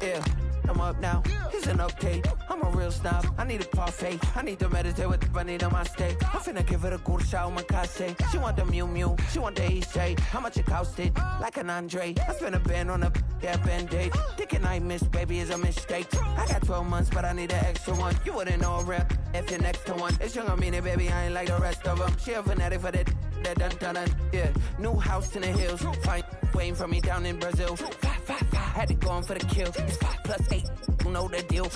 Yeah, I'm up now. Here's an update. I'm a real snob. I need a parfait. I need to meditate with the bunny on my steak. I'm finna give it a good shot with my case. She want the Mew Mew. She want the EJ. How much it costed? Like an Andre. I spent a band on a band-aid. Thinking I missed, baby, is a mistake. I got 12 months, but I need an extra one. You wouldn't know a rep if you're next to one. It's young, I mean it, baby. I ain't like the rest of them. She a fanatic for that dun dun dun. Yeah, new house in the hills. Fine, waiting for me down in Brazil. 5, had to go on for the kill. It's 5 + 8. You know the deal.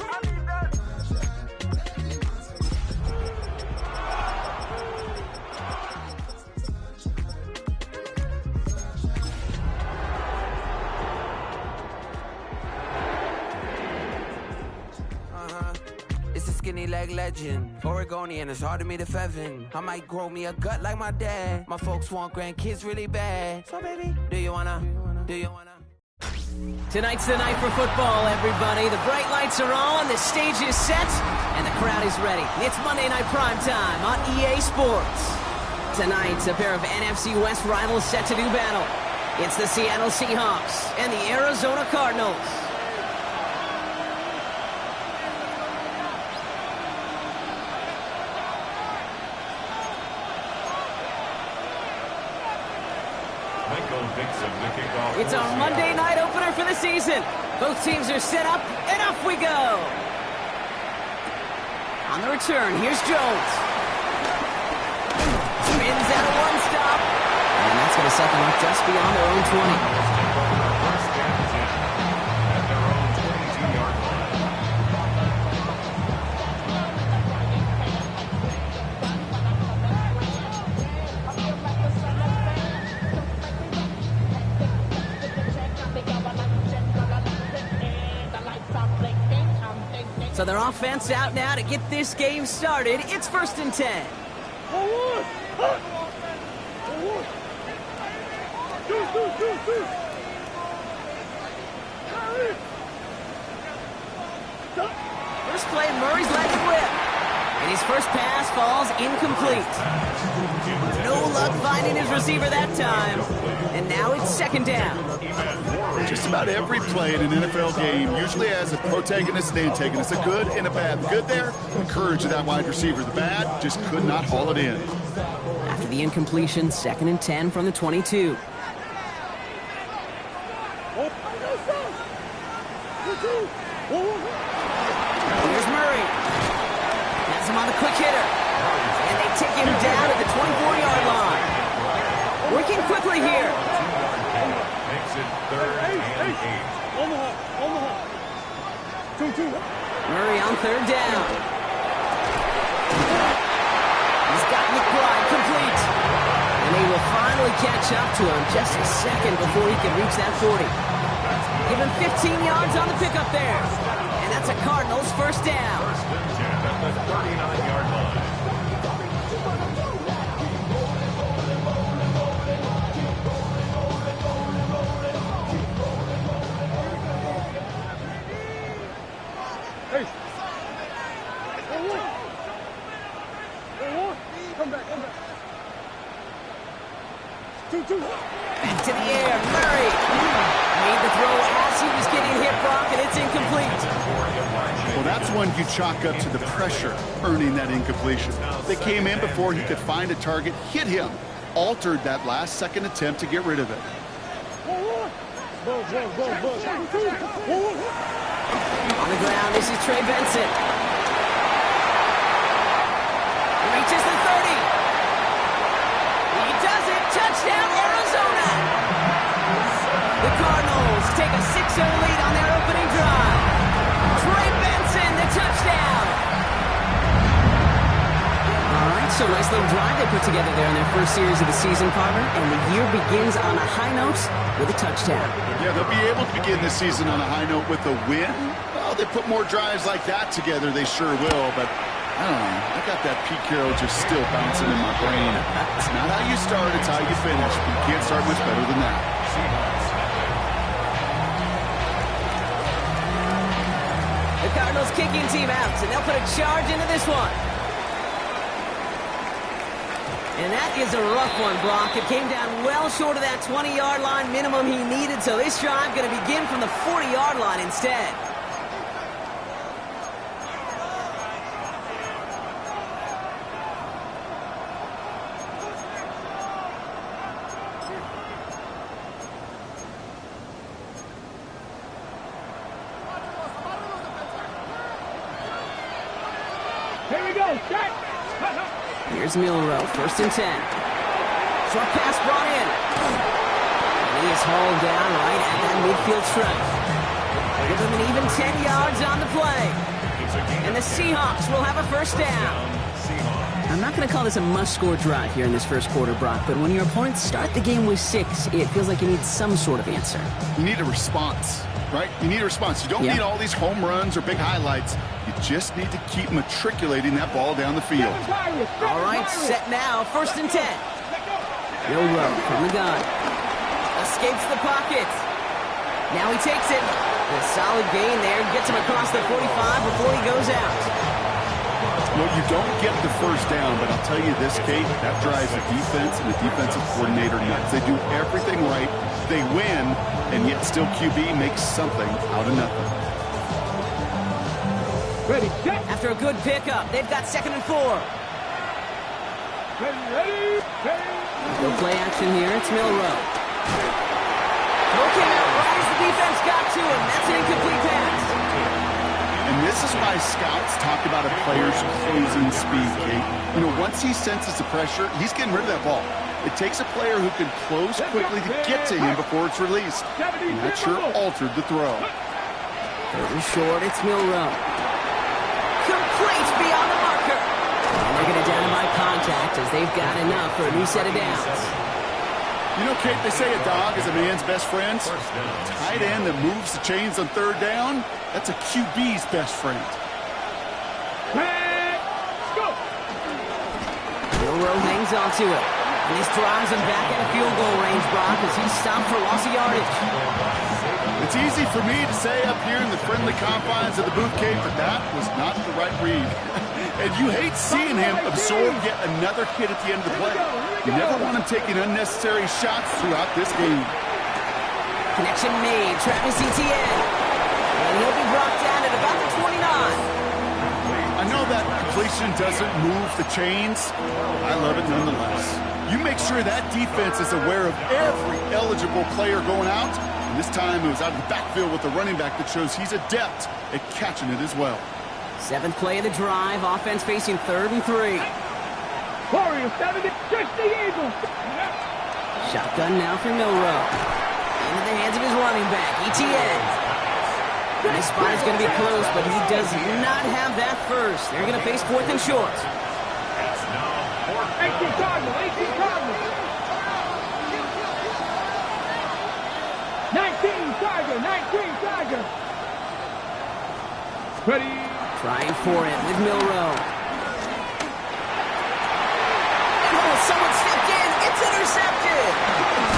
It's a skinny leg legend. Oregonian, it's hard to meet a Fevin. I might grow me a gut like my dad. My folks want grandkids really bad. So baby, do you wanna? Tonight's the night for football, everybody. The bright lights are on, the stage is set, and the crowd is ready. It's Monday Night Primetime on EA Sports. Tonight, a pair of NFC West rivals set to do battle. It's the Seattle Seahawks and the Arizona Cardinals. It's our Monday night opener for the season. Both teams are set up, and off we go. On the return, here's Jones. Spins out of one stop. And that's going to set them up just beyond their own 20. First down 10 at their own 22-yard line. So their offense out now to get this game started. It's 1st and 10. First play, Murray's let it whip. And his first pass falls incomplete. No luck finding his receiver that time. And now it's 2nd down. Just about every play in an NFL game usually has a protagonist and antagonist, a good and a bad. The good there, the courage of that wide receiver. The bad, just could not haul it in. After the incompletion, 2nd and 10 from the 22. Here's Murray. Has him on the quick hitter. And they take him down at the 24-yard line. Working quickly here. Makes it 3rd and 8. Murray on 3rd down. He's got McBride complete. And they will finally catch up to him just a second before he can reach that 40. Give him 15 yards on the pickup there. And that's a Cardinals 1st down. 1st and 10 at the 39-yard line. Back to the air, Murray. Made the throw as he was getting hit, Brock, and it's incomplete. Well, that's one you chalk up to the pressure earning that incompletion. They came in before he could find a target, hit him, altered that last-second attempt to get rid of it. On the ground, this is Trey Benson. He reaches the 30. He does it. Touchdown, Arizona. The Cardinals take a 6-0 lead on their opening drive. Trey Benson, the touchdown. All right, so nice little drive they put together there in their first series of the season, partner, and the year begins on a high note with a touchdown. Yeah, they'll be able to begin the season on a high note with a win. Well, they put more drives like that together, they sure will, but I don't know. I got that Pete Carroll just still bouncing in my brain. It's not how you start, it's how you finish. But you can't start much better than that. The Cardinals kicking team out, and they'll put a charge into this one. And that is a rough one, Brock. It came down well short of that 20-yard line minimum he needed, so this drive going to begin from the 40-yard line instead. Here we go, set! Here's Milroe, 1st and 10. Short pass brought in. And he is hauled down right at that midfield stripe. Give him an even 10 yards on the play. And the Seahawks will have a 1st down. I'm not going to call this a must-score drive here in this first quarter, Brock, but when your opponents start the game with 6, it feels like you need some sort of answer. You need a response, right? You need a response. You don't need all these home runs or big highlights. You just need to keep matriculating that ball down the field. All right, set now, 1st and 10. Milroe from the gun. Escapes the pocket. Now he takes it. A solid gain there. Gets him across the 45 before he goes out. Well, you don't get the 1st down, but I'll tell you this, Kate, that drives the defense and the defensive coordinator nuts. They do everything right. They win, and yet still QB makes something out of nothing. Ready, set! After a good pickup, they've got 2nd and 4. Ready, No play action here. It's Milroe. Throw came out right as the defense got to him. That's an incomplete pass. And this is why scouts talk about a player's closing speed, Kate. You know, once he senses the pressure, he's getting rid of that ball. It takes a player who can close quickly to get to him before it's released. And that sure altered the throw. 3rd and short, it's Milroe. Complete beyond the marker. And they're going to down him by contact as they've got enough for a new set of downs. You know, Kate, they say a dog is a man's best friend. Tight end that moves the chains on 3rd down, that's a QB's best friend. go! Milroe hangs on to it. And this drives him back at a field goal range, Brock, as he's stopped for loss of yardage. It's easy for me to say up here in the friendly confines of the booth, Kate, but that was not the right read. And you hate seeing him absorb yet another hit at the end of the play. You never want him taking unnecessary shots throughout this game. Connection made. Travis Etienne. And he'll be brought down at about the 29. I know that completion doesn't move the chains. I love it nonetheless. You make sure that defense is aware of every eligible player going out. And this time it was out of the backfield with the running back that shows he's adept at catching it as well. 7th play of the drive. Offense facing 3rd and 3. Warriors, 70, 60 Eagles! Shotgun now for Milroe. Into the hands of his running back, Etienne. And this spot is going to be close, but he does not have that first. They're going to face 4th and short. 18 Cardinals, 18 Cardinals! 19 Tiger, 19 Tiger! Ready? Trying for it with Milroe. Oh, someone stepped in. It's intercepted.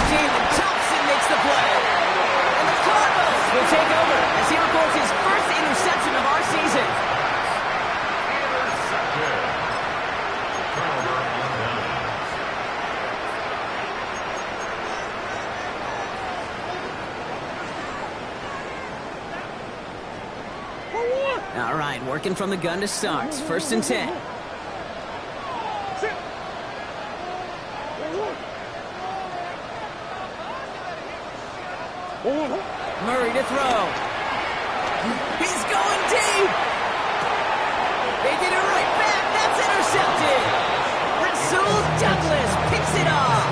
Jalen Thompson makes the play. And the Cardinals will take over as he records his first interception of our season. All right, working from the gun to start. 1st and 10. Murray to throw. He's going deep. They get it right back. That's intercepted. Rasul Douglas picks it off.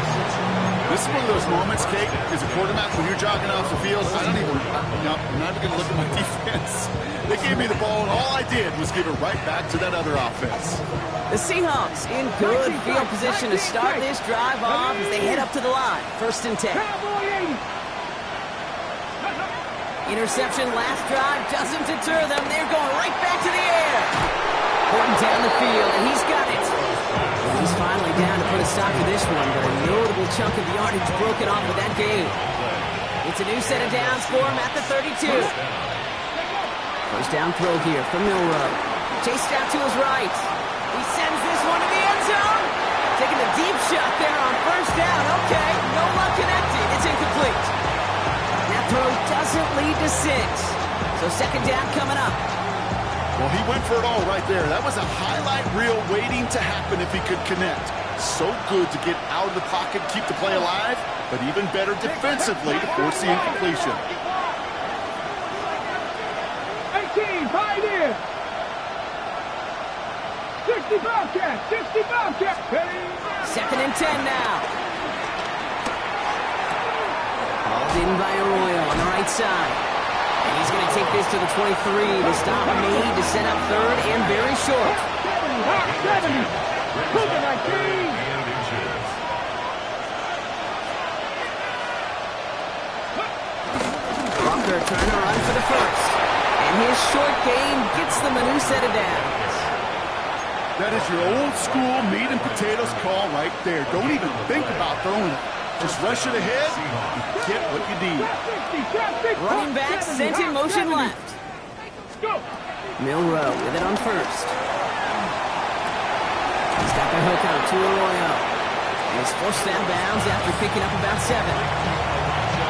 This is one of those moments, Kate, as a quarterback, when you're jogging off the field, I'm not even going to look at my defense. They gave me the ball, and all I did was give it right back to that other offense. The Seahawks in good field position to start this drive off as they head up to the line. 1st and 10. Interception last drive doesn't deter them. They're going right back to the air. Horton down the field, and he's got it. And he's finally down to put a stop to this one, but a notable chunk of yardage broken off with that game. It's a new set of downs for him at the 32. 1st down throw here from Milroe. Chased out to his right. He sends this one to the end zone. taking a deep shot there on first down. Okay, no luck connected. It's incomplete. That throw doesn't lead to 6. So second down coming up. Well, he went for it all right there. That was a highlight reel waiting to happen if he could connect. So good to get out of the pocket, keep the play alive, but even better defensively to force the incompletion. 18, pioneer. 60 Bobcat, 60 Bobcat. Second and 10 now. Ball's in by Arroyo on the right side. And he's going to take this to the 23 to stop Meade to set up third and very short. 70. Cougar 19. Walker trying to run for the first. And his short game gets them a new set of downs. That is your old school meat and potatoes call right there. Don't even think about throwing it. Just rush it ahead and get what you need. Running back sent in motion left. Milrow with it on first. He's got the hook out to Arroyo. And he's forced that bounds after picking up about 7.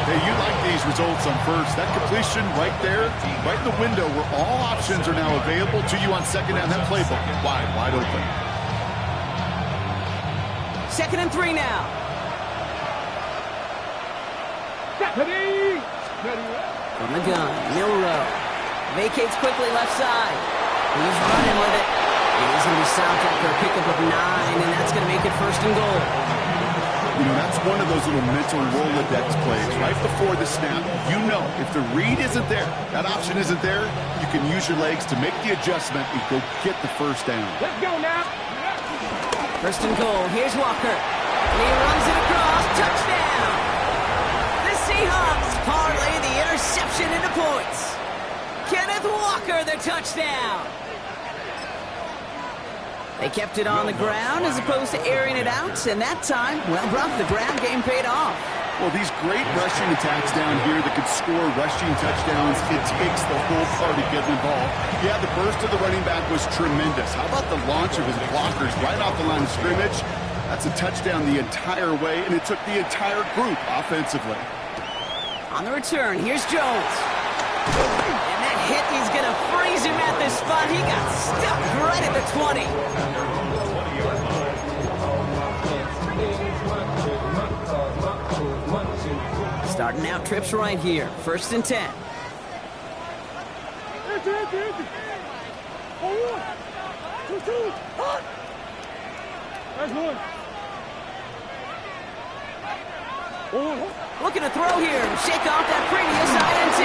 Hey, you like these results on first. That completion right there, right in the window where all options are now available to you on second down. That playbook wide open. Second and 3 now. Ready. From the gun, Milrow vacates quickly left side. He's running with it. And he's going to be stopped after a pickup of 9, and that's going to make it first and goal. You know, that's one of those little mental Rolodex plays. Right before the snap, you know if the read isn't there, that option isn't there, you can use your legs to make the adjustment and go get the first down. Let's go now. First and goal. Here's Walker. And he runs it across. Touchdown! The Seahawks parlay the interception into points. Kenneth Walker, the touchdown. They kept it on the ground as opposed to airing it out, and that time, well, Brock, the ground game paid off. Well, these great rushing attacks down here that could score rushing touchdowns, it takes the whole party getting involved. Yeah, the burst of the running back was tremendous. How about the launch of his blockers right off the line of scrimmage? That's a touchdown the entire way, and it took the entire group offensively. On the return, here's Jones. And that hit is going to freeze him at the spot. He got stuck right at the 20. Starting out trips right here. First and 10. Looking to throw here. Shake off that previous INT.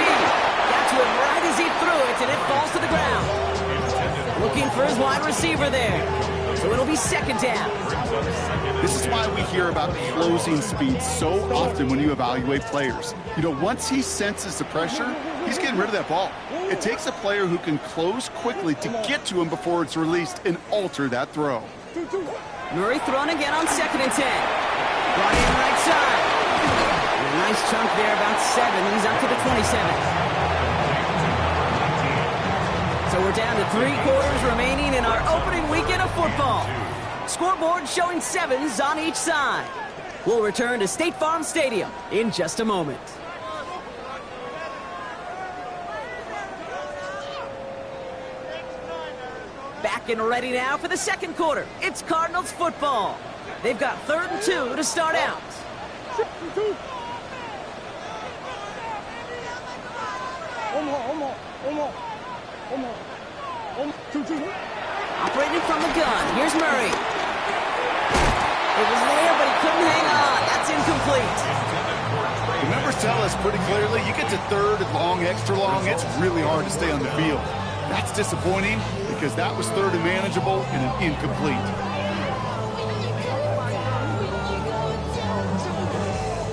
Got to him right as he threw it, and it falls to the ground. Looking for his wide receiver there. So it'll be second down. This is why we hear about closing speed so often when you evaluate players. You know, once he senses the pressure, he's getting rid of that ball. It takes a player who can close quickly to get to him before it's released and alter that throw. Murray thrown again on second and 10. Brought in right side. And a nice chunk there, about 7. He's up to the 27. So we're down to 3 quarters remaining in our opening weekend of football. Scoreboard showing 7s on each side. We'll return to State Farm Stadium in just a moment. Back and ready now for the second quarter. It's Cardinals football. They've got 3rd and 2 to start out. Operating from the gun. Here's Murray. It was there, but he couldn't hang on. That's incomplete. The numbers tell us pretty clearly, you get to 3rd and long, extra long, it's really hard to stay on the field. That's disappointing because that was 3rd and manageable and an incomplete.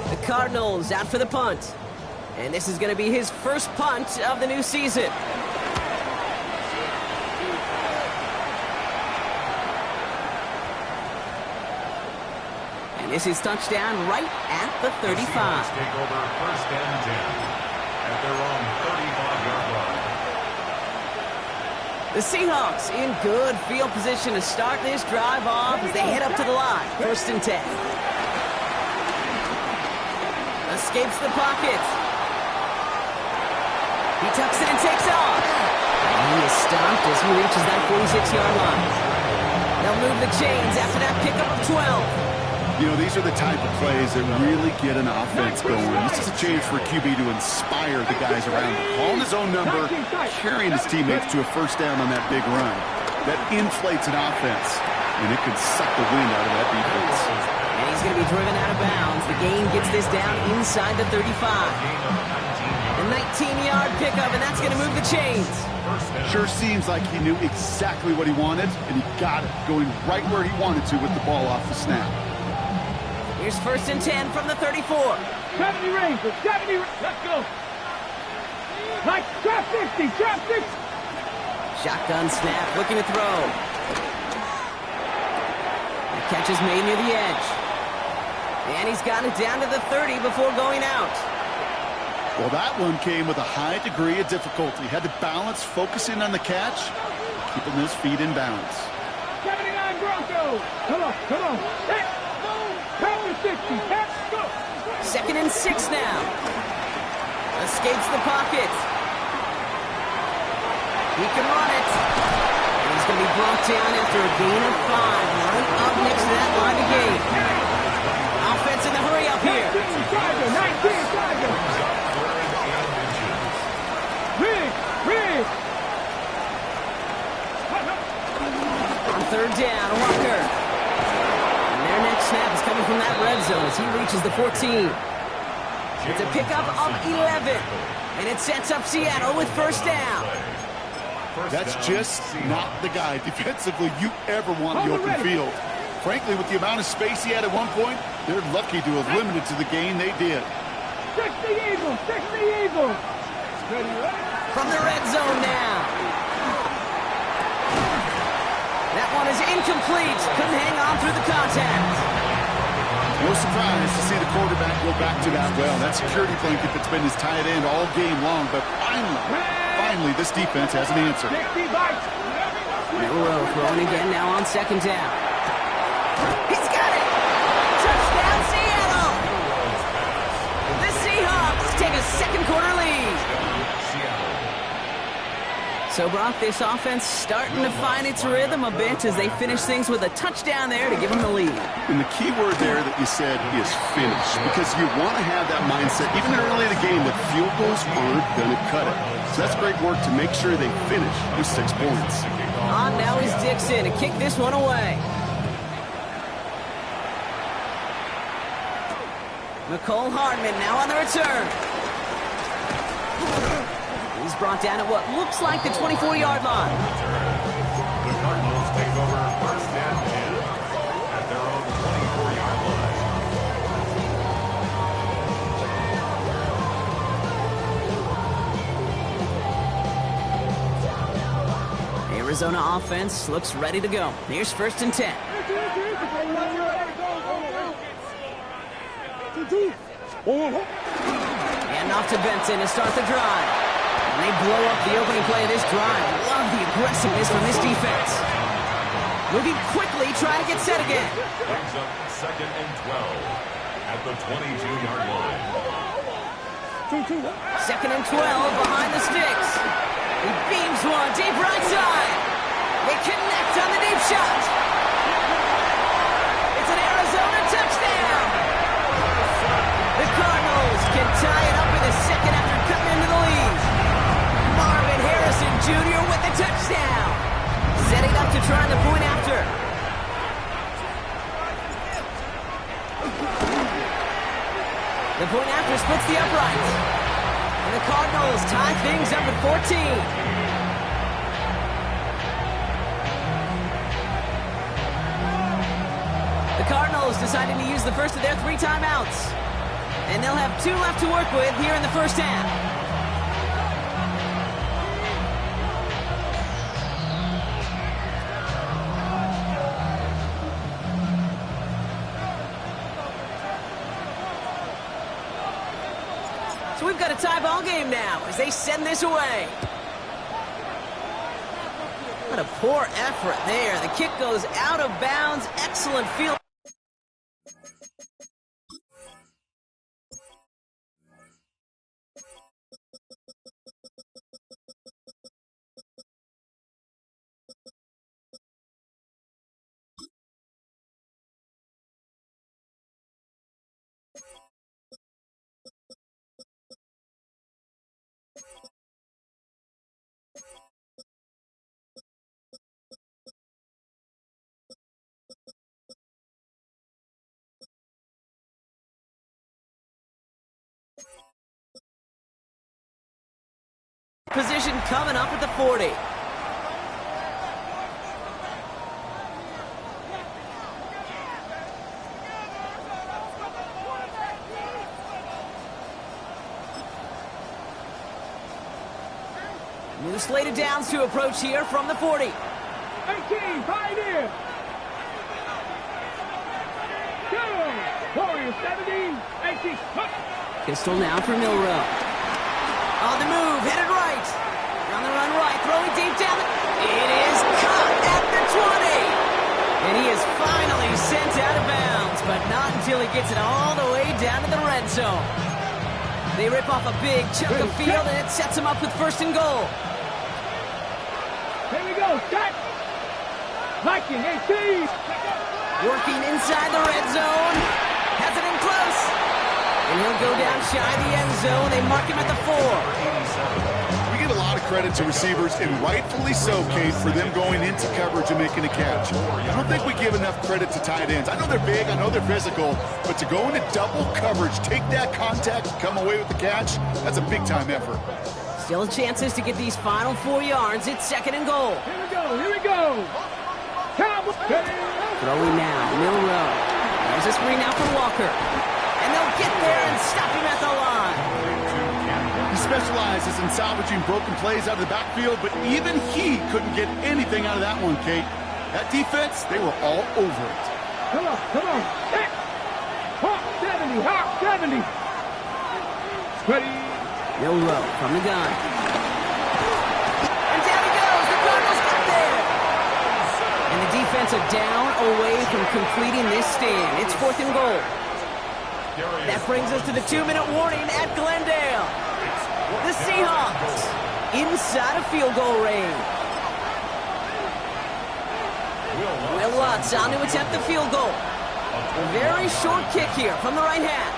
The Cardinals out for the punt. And this is going to be his first punt of the new season. And this is touchdown right at the 35. Seahawks take over first and 10 at their own 35-yard line. The Seahawks in good field position to start this drive off as they head up to the line. 1st and 10. Escapes the pocket. He tucks it and takes off. And he is stopped as he reaches that 46-yard line. They'll move the chains after that pickup of 12. You know, these are the type of plays that really get an offense going. This is a chance for QB to inspire the guys around him. Calling his own number, carrying his teammates to a first down on that big run. That inflates an offense, and it could suck the wind out of that defense. And he's going to be driven out of bounds. The gain gets this down inside the 35. A 19-yard pickup, and that's going to move the chains. Sure seems like he knew exactly what he wanted, and he got it, going right where he wanted to with the ball off the snap. Here's 1st and 10 from the 34. 70 Rangers, 70. Let's go. Like, trap 60, trap 60. Shotgun snap, looking to throw. The catch is made near the edge. And he's got it down to the 30 before going out. Well, that one came with a high degree of difficulty. Had to balance, focusing on the catch, keeping his feet in bounds. 79 Broncos. Come on, come on. Hey. 60. Go. 2nd and 6 now. Escapes the pocket. He can run it. And he's going to be brought down after a gain of 5. Right up next to that line of gain. Offense in the hurry up here. 19 Tiger. Rig. On 3rd down, Walker. Their next snap is coming from that red zone as he reaches the 14. It's a pickup of 11. And it sets up Seattle with 1st down. That's just not the guy defensively you ever want in the open field. Frankly, with the amount of space he had at one point, they're lucky to have limited to the gain they did. 60 Eagles. From the red zone now. That one is incomplete. Couldn't hang on through the contact. No surprise to see the quarterback go back to that well. That security blanket that's been his tight end all game long. But finally, this defense has an answer. Milroe throwing again now on 2nd down. He's got it! Touchdown, Seattle! The Seahawks take a 2nd quarter lead. So, Brock, this offense starting to find its rhythm a bit as they finish things with a touchdown there to give them the lead. And the key word there that you said is finish, because you want to have that mindset, even early in the game, that field goals aren't going to cut it. So that's great work to make sure they finish with 6 points. On now is Dixon to kick this one away. Mecole Hardman now on the return. He's brought down at what looks like the 24-yard line. The Cardinals take over 1st and 10 at their own 24-yard line. Arizona offense looks ready to go. Here's 1st and 10. And off to Benson to start the drive. And they blow up the opening play of this drive. Love the aggressiveness from this defense. Moving quickly, trying to get set again. Brings up 2nd and 12 at the 22-yard line. 2nd and 12 behind the sticks. He beams one deep right side. They connect on the deep shot. It's an Arizona touchdown. The Cardinals can tie it up in the 2nd after cutting into the lead. Marvin Harrison Jr. with the touchdown. Setting up to try the point after. The point after splits the uprights. And the Cardinals tie things up at 14. The Cardinals deciding to use the first of their 3 timeouts. And they'll have 2 left to work with here in the 1st half. So we've got a tie ball game now as they send this away. What a poor effort there. The kick goes out of bounds. Excellent field. Position coming up at the 40. New slated downs to approach here from the 40. 18, Pioneer. Go. Warriors 17, 18. Pistol now for Milrow. On the move, headed right. On the run right, throwing deep down. It is caught at the 20. And he is finally sent out of bounds, but not until he gets it all the way down to the red zone. They rip off a big chunk of field, and it sets him up with first and goal. Here we go, Scott. Viking 18. Working inside the red zone. Has it in close. And he'll go down shy of the end zone. They mark him at the 4. We give a lot of credit to receivers, and rightfully so, Kate, for them going into coverage and making a catch. I don't think we give enough credit to tight ends. I know they're big, I know they're physical, but to go into double coverage, take that contact, come away with the catch, that's a big-time effort. Still chances to get these final 4 yards. It's second and goal. Here we go, here we go. Throwing now, Milrow. There's a screen now for Walker. And they'll get there and stop him at the line. He specializes in salvaging broken plays out of the backfield, but even he couldn't get anything out of that one, Kate. That defense, they were all over it. Come on, come on. Hawk 70, Hawk 70. Ready. Milrow from the gun. And down he goes. The Cardinals get there. And the defense are down away from completing this stand. It's fourth and goal. That brings us to the 2-minute warning at Glendale. The Seahawks inside of field goal range. Will Lutz on to attempt the field goal. A very short kick here from the right hash.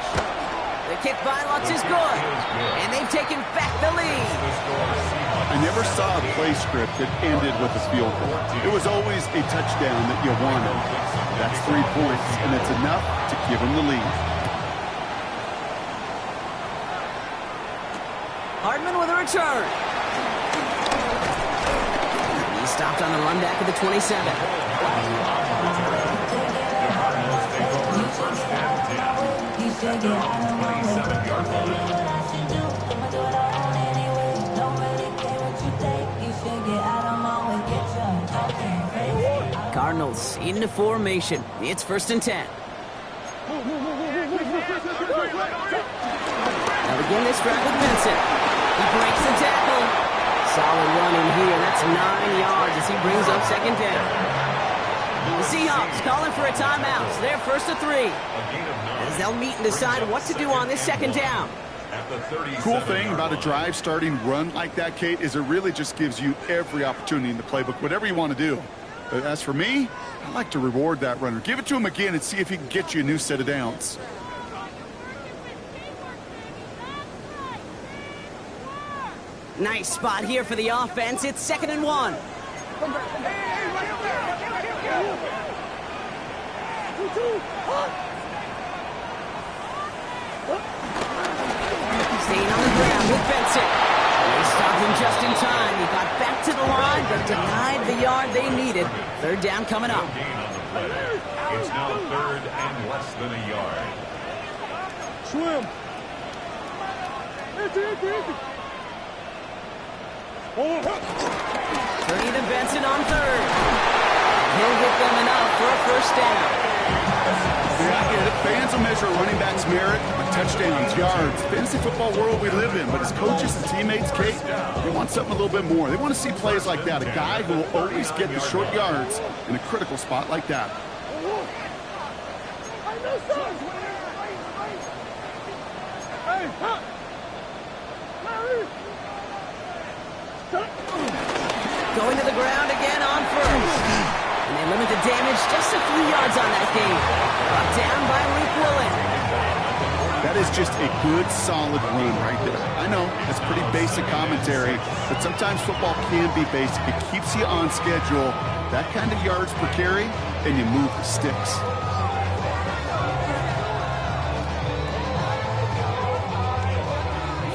The kick by Lutz is good, and they've taken back the lead. I never saw a play script that ended with a field goal. It was always a touchdown that you wanted. That's 3 points, and it's enough to give them the lead. Hardman with a return. He stopped on the run back of the 27. Cardinals into formation. It's first and 10. Now begin this drive with Vincent. He breaks the tackle. Solid running here. That's 9 yards as he brings up second down. The Seahawks calling for a timeout. So they're first to 3. As they'll meet and decide what to do on this second down. Cool thing about a drive starting run like that, Kate, is it really just gives you every opportunity in the playbook, whatever you want to do. But as for me, I like to reward that runner. Give it to him again and see if he can get you a new set of downs. Nice spot here for the offense. It's second and 1. Staying on the ground with Benson. They stopped him just in time. He got back to the line, but denied the yard they needed. Third down coming up. It's now third and less than a yard. Swim. Turning to Benson on third. He'll get them enough for a first down. Yeah, I get it. Fans will measure a running back's merit by touchdowns, yards, fantasy football world we live in. But as coaches and teammates, Kate, they want something a little bit more. They want to see plays like that. A guy who will always get the short yards in a critical spot like that. Going to the ground again on first. And they limit the damage just a few yards on that game. Brought down by Luke Willen. That is just a good, solid run right there. I know, that's pretty basic commentary, but sometimes football can be basic. It keeps you on schedule. That kind of yards per carry, and you move the sticks.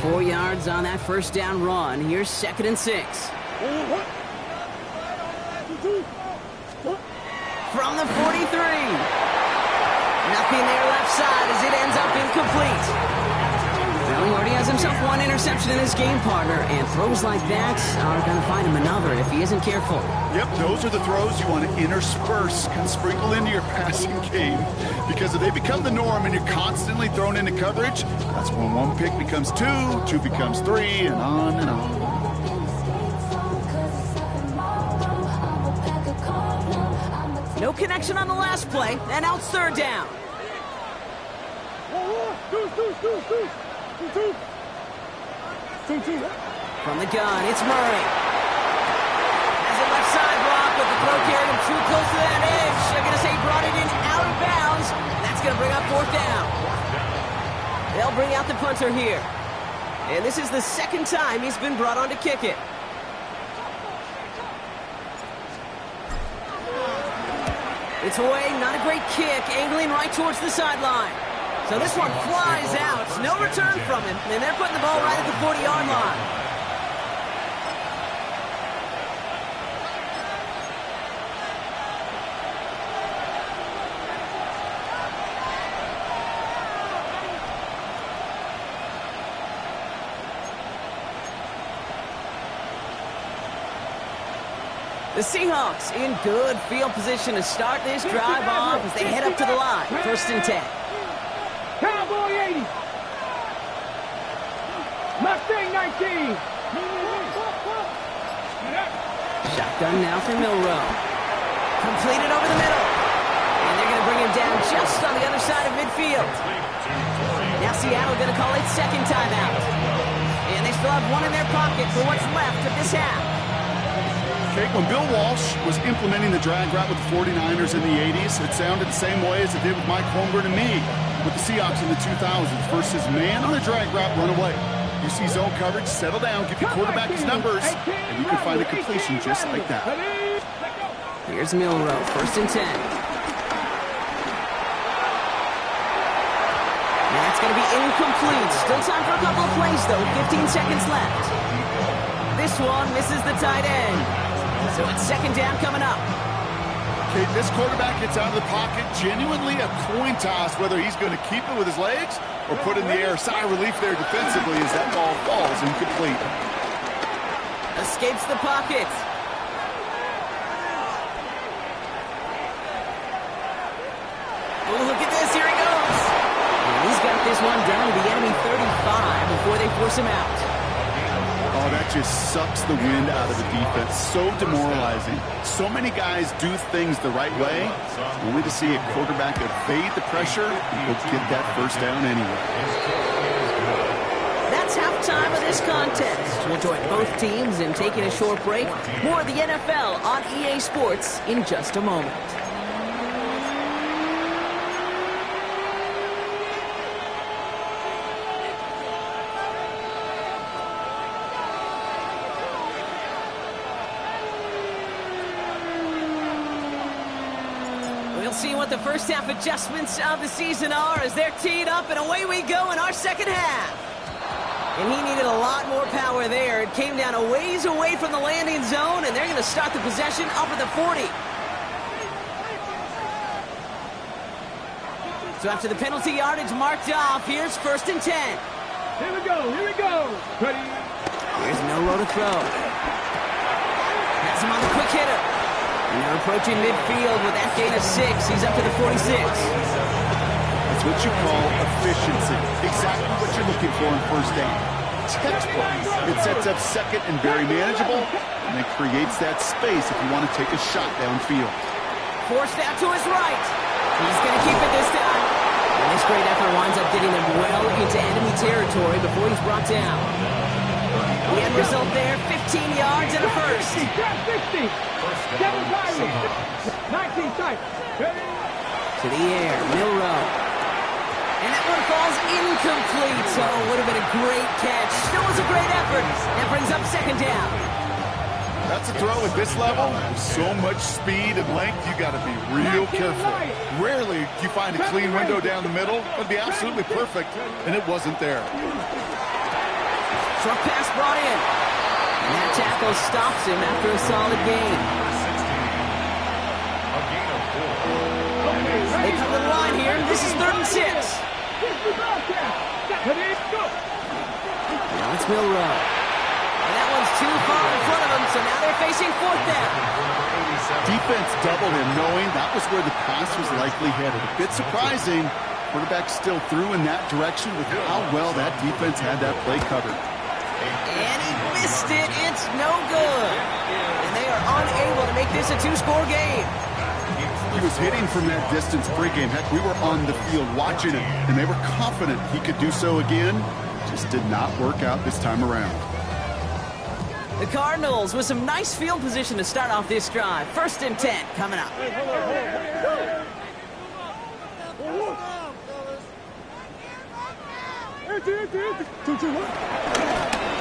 Four yards on that first down run. Here's 2nd and 6. From the 43. Nothing there left side as it ends up incomplete. Well, he already has himself one interception in his game, partner, and throws like that are going to find him another if he isn't careful. Yep, those are the throws you want to intersperse, kind of sprinkle into your passing game, because if they become the norm and you're constantly thrown into coverage, that's when one pick becomes two, two becomes three, and on and on. No connection on the last play, and out 3rd down. From the gun, it's Murray. Has a left side block, but the throw carried him too close to that edge. They're going to say he brought it in out of bounds. That's going to bring up 4th down. They'll bring out the punter here. And this is the 2nd time he's been brought on to kick it. It's away, not a great kick, angling right towards the sideline. So this one flies out. No return from him, and they're putting the ball right at the 40-yard line. The Seahawks in good field position to start this drive off as they head up to the line. 1st and 10. Cowboy 80. Mustang 19. Shotgun now for Milroe. Completed over the middle. And they're going to bring him down just on the other side of midfield. Now Seattle going to call its 2nd timeout. And they still have one in their pocket for what's left of this half. Okay, when Bill Walsh was implementing the drag route with the 49ers in the 80s, it sounded the same way as it did with Mike Holmgren and me with the Seahawks in the 2000s versus man on the drag route, run away. You see zone coverage, settle down, give your quarterback his numbers, and you can find a completion just like that. Here's Milroe, 1st and 10. That's going to be incomplete. Still time for a couple of plays, though. 15 seconds left. This one misses the tight end. So it's 2nd down coming up. Okay, this quarterback gets out of the pocket, genuinely a coin toss whether he's going to keep it with his legs or put it in the air. Sigh of relief there defensively as that ball falls incomplete. Escapes the pocket. Oh, look at this. Here he goes. And he's got this one down to the enemy 35 before they force him out. Oh, that just sucks the wind out of the defense. So demoralizing. So many guys do things the right way, only to see a quarterback evade the pressure and go get that 1st down anyway. That's halftime of this contest. We'll join both teams in taking a short break. More of the NFL on EA Sports in just a moment. See what the first half adjustments of the season are as they're teed up, and away we go in our 2nd half. And he needed a lot more power there. It came down a ways away from the landing zone, and they're going to start the possession up at the 40. So after the penalty yardage marked off, here's 1st and 10. Here we go, here we go. Ready? Here's Milroe to throw. Has him on the quick hitter. And they're approaching midfield with that gain of 6. He's up to the 46. what you call efficiency. Exactly what you're looking for in first down. Textbook. It sets up second and very manageable, and it creates that space if you want to take a shot downfield. Forced out to his right. He's going to keep it this time. And this great effort winds up getting him well into enemy territory before he's brought down. The end result there, 15 yards and a first. 60. 7 times. 19 times. To the air, Milroe. And that one falls incomplete. So it would have been a great catch. Still was a great effort. That brings up second down. That's a throw at this level. With so much speed and length, you got to be real careful. Rarely do you find a clean window down the middle. It would be absolutely perfect, and it wasn't there. Short pass brought in. And that tackle stops him after a solid gain. They come to the line here. This is 3rd and 6. Now it's Milroe. And that one's too far in front of him, so now they're facing 4th down. Defense doubled him, knowing that was where the pass was likely headed. A bit surprising. Quarterback still threw in that direction with how well that defense had that play covered. And he missed it. It's no good. And they are unable to make this a 2-score game. He was hitting from that distance pregame. Heck, we were on the field watching it, and they were confident he could do so again. Just did not work out this time around. The Cardinals with some nice field position to start off this drive. 1st and 10 coming up.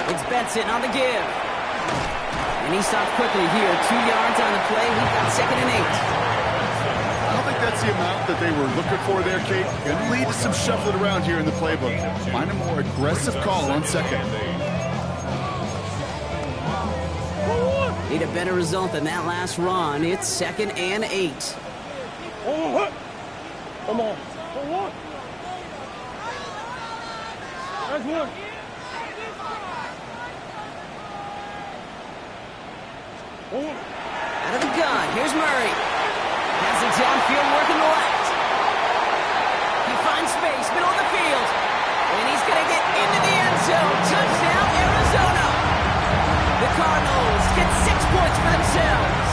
It's Benson on the give. And he stopped quickly here. 2 yards on the play. We've got 2nd and 8. I don't think that's the amount that they were looking for there, Kate. Going to lead to some shuffling around here in the playbook. Find a more aggressive call on 2nd. Need a better result than that last run. It's 2nd and 8. Come on. That's one. Out of the gun, here's Murray. Has it downfield, working the left. He finds space, middle of the field. And he's going to get into the end zone. Touchdown, Arizona. The Cardinals get 6 points for themselves.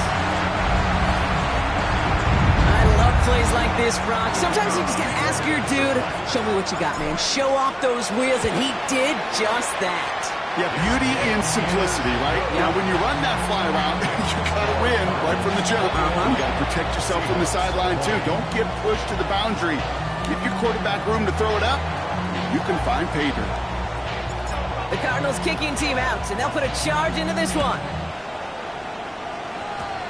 I love plays like this, Brock. Sometimes you just got to ask your dude, show me what you got, man. Show off those wheels, and he did just that. Yeah, beauty in simplicity, right? Yep. Now, when you run that fly route, you got to win right from the jump. You got to protect yourself from the sideline, too. Don't get pushed to the boundary. Give your quarterback room to throw it up. You can find pay dirt. The Cardinals kicking team out, and they'll put a charge into this one.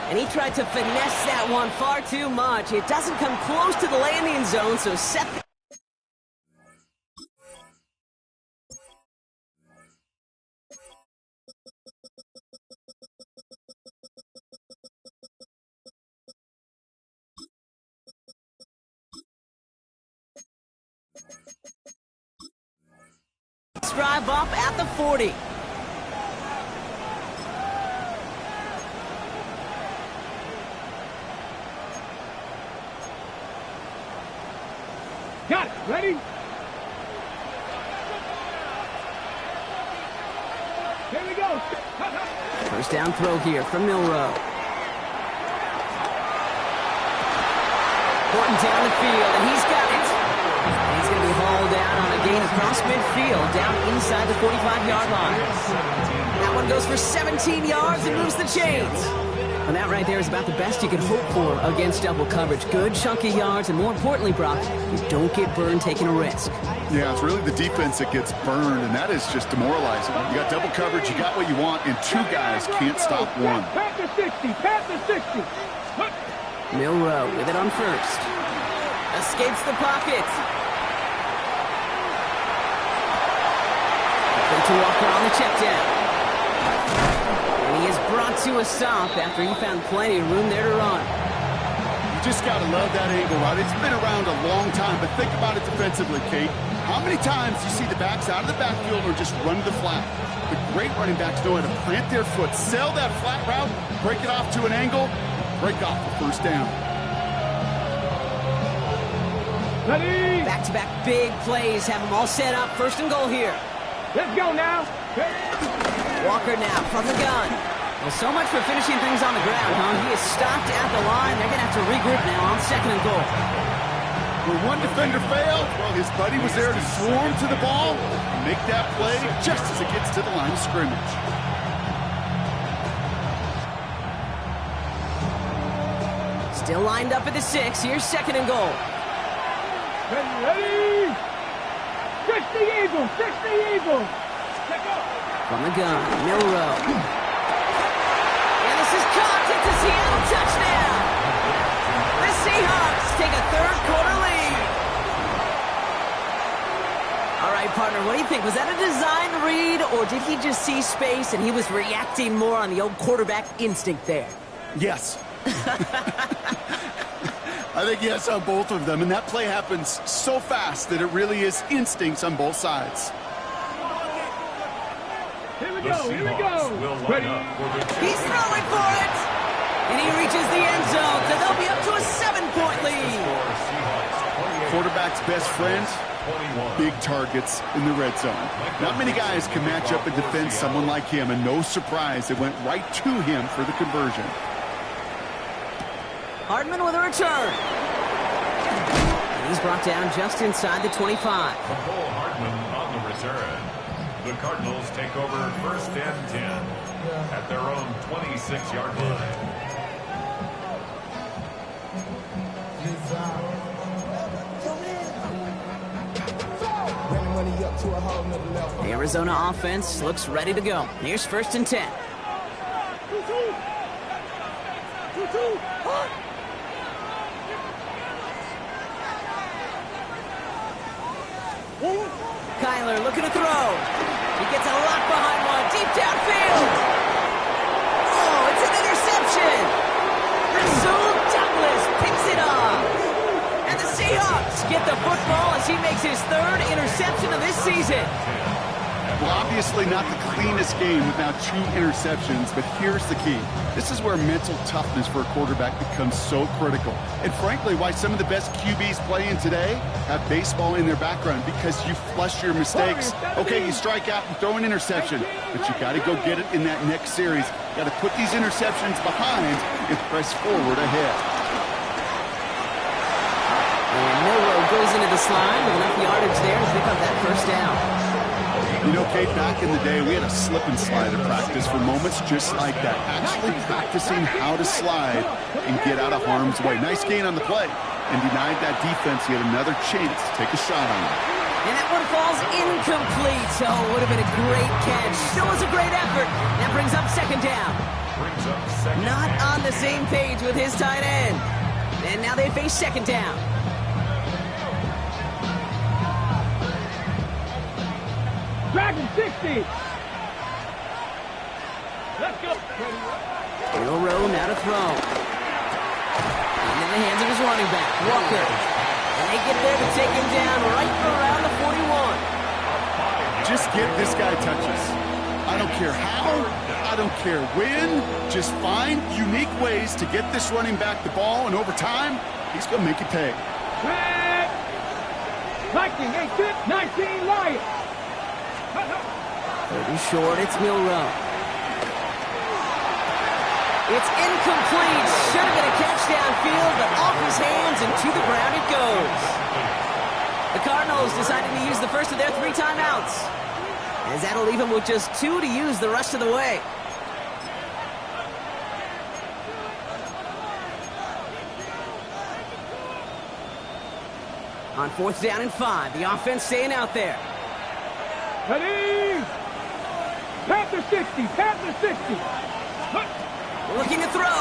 And he tried to finesse that one far too much. It doesn't come close to the landing zone, so set the... drive up at the 40. Got it. Ready? Here we go. First down throw here from Milroe. Horton down the field, and he's got it. And he's going to be hauled down on a gain across midfield, down inside the 45-yard line. That one goes for 17 yards and moves the chains. And that right there is about the best you can hope for against double coverage. Good chunky yards, and more importantly, Brock, you don't get burned taking a risk. Yeah, it's really the defense that gets burned, and that is just demoralizing. You got double coverage, you got what you want, and 2 guys can't stop one. Pat the 60. Pat the 60. Milroe with it on first. Escapes the pocket. To Walker on the check down. And he is brought to a stop after he found plenty of room there to run. You just got to love that angle, right? It's been around a long time, but think about it defensively, Kate. How many times do you see the backs out of the backfield or just run to the flat? The great running backs know how to plant their foot, sell that flat route, break it off to an angle, break off the first down. Ready? Back-to-back big plays have them all set up. First and goal here. Let's go now. Walker now from the gun. Well, so much for finishing things on the ground, huh? He is stopped at the line. They're going to have to regroup now on second and goal. Where one defender failed, well, his buddy was there to swarm to the ball and make that play just as it gets to the line of scrimmage. Still lined up at the 6. Here's second and goal. Ready? Fix the Eagles! Fix the Eagles! From the gun, Milroe. And this is caught. It's a Seattle touchdown. The Seahawks take a third-quarter lead. All right, partner, what do you think? Was that a design read, or did he just see space and he was reacting more on the old quarterback instinct there? Yes. I think yes on both of them, and that play happens so fast that it really is instincts on both sides. Here we The go, here we Seahawks go. will line Ready? up for the He's throwing for it! And he reaches the end zone, so they'll be up to a 7-point lead. Quarterback's best friend, 21. big targets in the red zone. Not many guys can match up and defend someone like him, and no surprise, it went right to him for the conversion. Hardman with a return. And he's brought down just inside the 25. Cole Hardman on the return. The Cardinals take over first and 10 at their own 26-yard line. The Arizona offense looks ready to go. Here's first and 10. Kyler looking to throw. He gets a lock behind one, deep downfield. Oh, it's an interception. Rasul Douglas picks it up. And the Seahawks get the football as he makes his third interception of this season. Well, obviously not the cleanest game with now 2 interceptions, but here's the key. This is where mental toughness for a quarterback becomes so critical. And frankly, why some of the best QBs playing today have baseball in their background, because you flush your mistakes. Okay, you strike out and throw an interception, but you got to go get it in that next series. Got to put these interceptions behind and press forward ahead. And Milroe goes into the slide with enough yardage there to pick up that first down. You know, Kate, back in the day, we had a slip and slide at practice for moments just like that. Actually practicing how to slide and get out of harm's way. Nice gain on the play. And denied that defense yet another chance to take a shot on him. And that one falls incomplete. So it would have been a great catch. Still was a great effort. That brings up second down. Not on the same page with his tight end. And now they face second down. Dragon 60. Let's go. Milroe now to throw. And in the hands of his running back, Walker. And they get there to take him down right around the 41. Just give this guy touches. I don't care how, I don't care when. Just find unique ways to get this running back the ball, and over time, he's going to make it pay. Red. Viking 18, 19 Lions. 30 short, it's Milroe. It's incomplete. Should have been a catch downfield, but off his hands and to the ground it goes. The Cardinals deciding to use the first of their 3 timeouts, as that'll leave them with just 2 to use the rest of the way. On 4th down and 5, the offense staying out there. Ready? Panther 60, Panther 60. Looking to throw.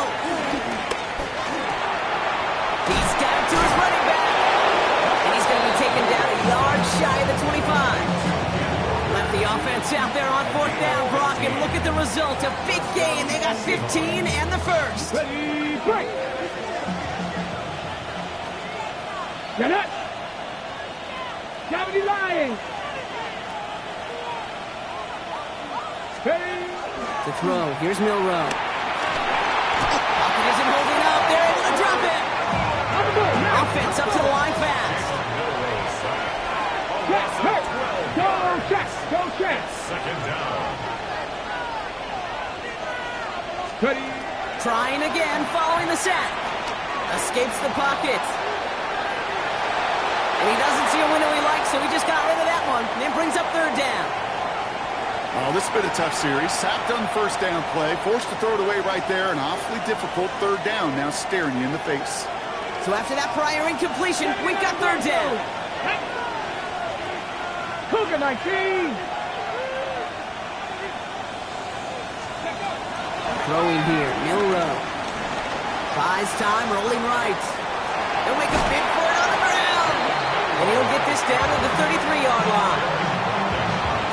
He's got it to his running back. And he's going to be taken down a yard shy of the 25. Left the offense out there on 4th down, Brock, and look at the result. A big gain. They got 15 and the first. Ready, break. Get it. 70 Lions. Ready. To throw. Here's Milroe. Pocket isn't holding up. They're able to drop it. Offense up to the line fast. check, check. Go check, go check. Second down. Ready. Trying again, following the sack. Escapes the pocket. And he doesn't see a window he likes, so he just got rid of that one. And it brings up third down. Oh, this has been a tough series. Sacked on first down play, forced to throw it away right there. An awfully difficult third down now staring you in the face. So after that prior incompletion, we've got third down. Cougar 19. Throwing here, Milroe. Buys time, rolling right. He'll make a big for it on the ground. And he'll get this down to the 33-yard line.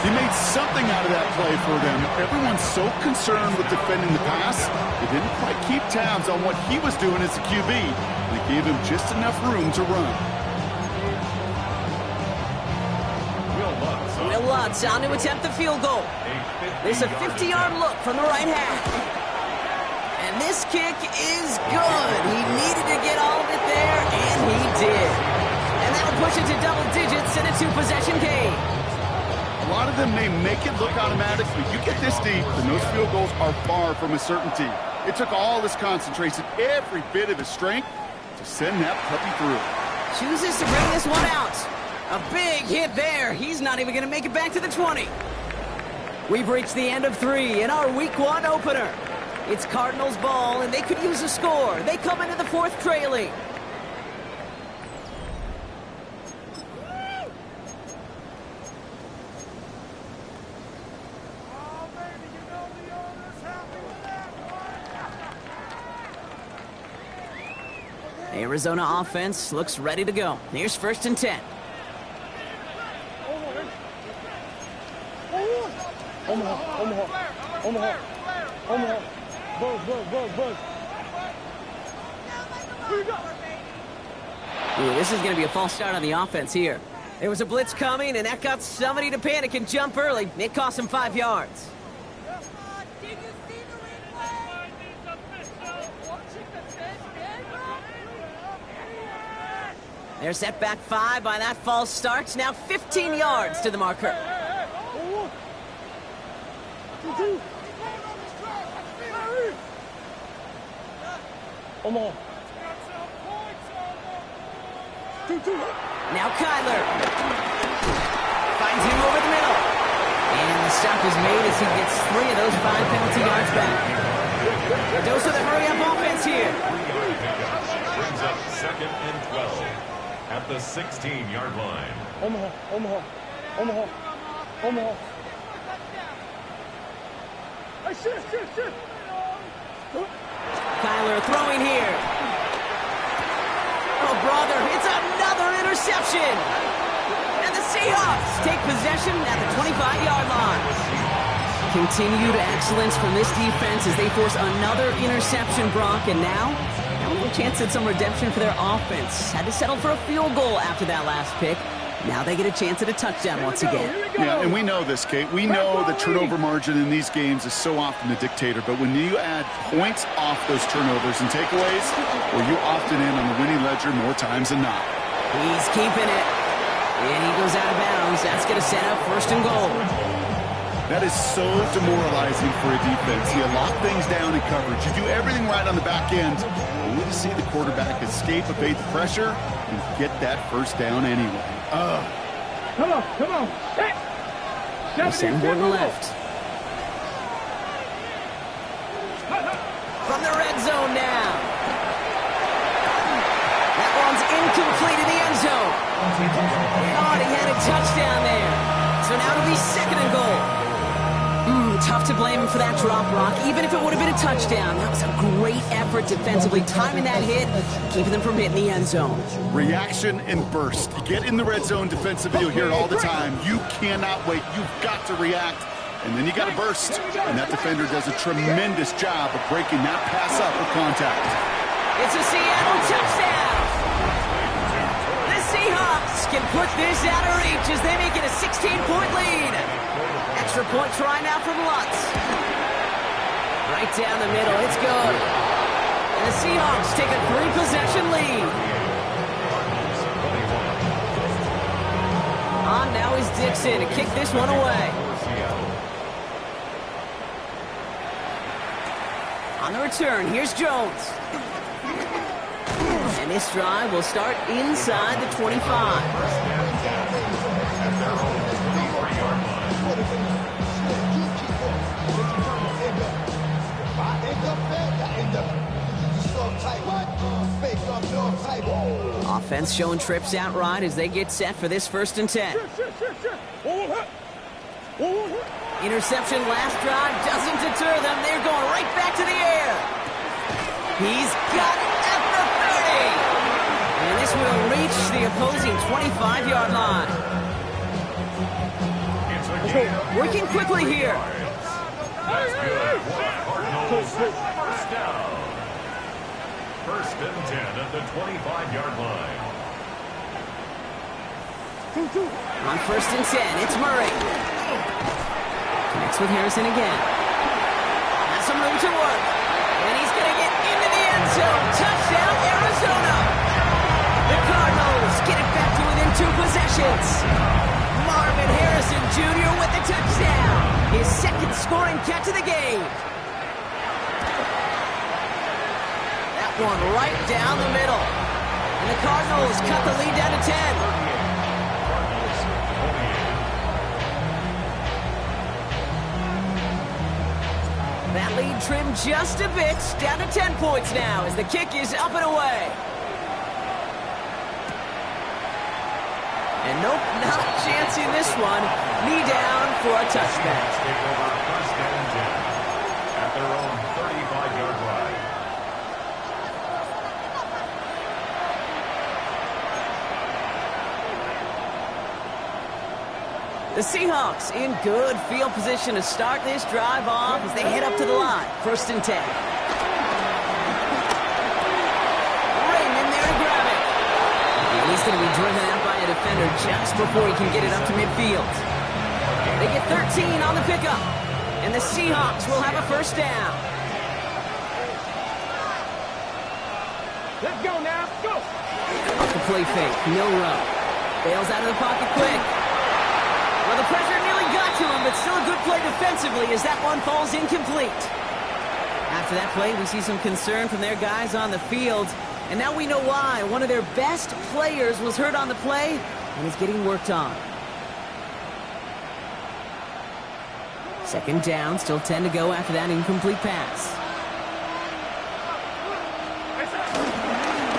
He made something out of that play for them. Everyone's so concerned with defending the pass, they didn't quite keep tabs on what he was doing as a QB. They gave him just enough room to run. Will Lutz on to attempt the field goal. There's a 50-yard look from the right half. And this kick is good. He needed to get all of it there, and he did. And that'll push it to double digits in a two-possession game. A lot of them may make it look automatic, but you get this deep, and those field goals are far from a certainty. It took all his concentration, every bit of his strength, to send that puppy through. Chooses to bring this one out. A big hit there. He's not even going to make it back to the 20. We've reached the end of 3 in our Week 1 opener. It's Cardinals ball, and they could use a score. They come into the fourth trailing. Arizona offense looks ready to go. Here's first and 10. Omaha. Buzz. Ooh, this is going to be a false start on the offense here. There was a blitz coming, and that got somebody to panic and jump early. It cost him 5 yards. They're set back 5 by that false start. Now 15 yards to the marker. Omaha. Now Kyler finds him over the middle. And the stop is made as he gets 3 of those 5 penalty yards back. Dose with a hurry-up offense here. Brings up second and 12 at the 16-yard line. Omaha. Shit. Kyler throwing here. Oh, brother, it's another interception. And the Seahawks take possession at the 25-yard line. Continued excellence from this defense as they force another interception, Brock, and now a little chance at some redemption for their offense. Had to settle for a field goal after that last pick. Now they get a chance at a touchdown once again. Yeah, and we know this, Kate. We know the turnover margin in these games is so often a dictator, but when you add points off those turnovers and takeaways, well, you often in on the winning ledger more times than not. He's keeping it. And he goes out of bounds. That's going to set up first and goal. That is so demoralizing for a defense. You lock things down in coverage. You do everything right on the back end, only to see the quarterback escape, evade the pressure, and get that first down anyway. Come on. Sanborn left. From the red zone now. That one's incomplete in the end zone. Thought he had a touchdown there. So now it'll be second and goal. Tough to blame him for that drop, Rock. Even if it would have been a touchdown, that was a great effort defensively, timing that hit, keeping them from hitting the end zone. Reaction and burst. You get in the red zone defensively, you'll hear it all the time. You cannot wait. You've got to react. And then you got to burst. And that defender does a tremendous job of breaking that pass up with contact. It's a Seattle touchdown. The Seahawks can put this out of reach as they make it a 16-point lead. Extra point try now from Lutz. Right down the middle, it's good. And the Seahawks take a 3-possession lead. On now is Dixon to kick this one away. On the return, here's Jones. And this drive will start inside the 25. Offense showing trips outright as they get set for this 1st and 10. Interception last drive doesn't deter them. They're going right back to the air. He's got it at the 30. And this will reach the opposing 25-yard line. Working quickly here. That's good. Cardinals first down. 1st and 10 at the 25-yard line. On 1st and 10, it's Murray. Connects with Harrison again. Has some room to work. And he's going to get into the end zone. Touchdown, Arizona. The Cardinals get it back to within 2 possessions. Marvin Harrison Jr. with the touchdown. His 2nd scoring catch of the game. That one right down the middle. And the Cardinals cut the lead down to 10. That lead trimmed just a bit, down to 10 points now as the kick is up and away. And nope, not chancing this one. Knee down for a touchback. Take over 1st and 10 at their own 35-yard line. The Seahawks in good field position to start this drive off as they head up to the line. 1st and 10. Raymond there to grab it. And he's going to be driven out by a defender just before he can get it up to midfield. They get 13 on the pickup. And the Seahawks will have a 1st down. Let's go now. Go. Off the play fake. Milrow bails out of the pocket quick. Well, the pressure nearly got to him, but still a good play defensively as that one falls incomplete. After that play, we see some concern from their guys on the field. And now we know why. One of their best players was hurt on the play and is getting worked on. 2nd down, still 10 to go after that incomplete pass.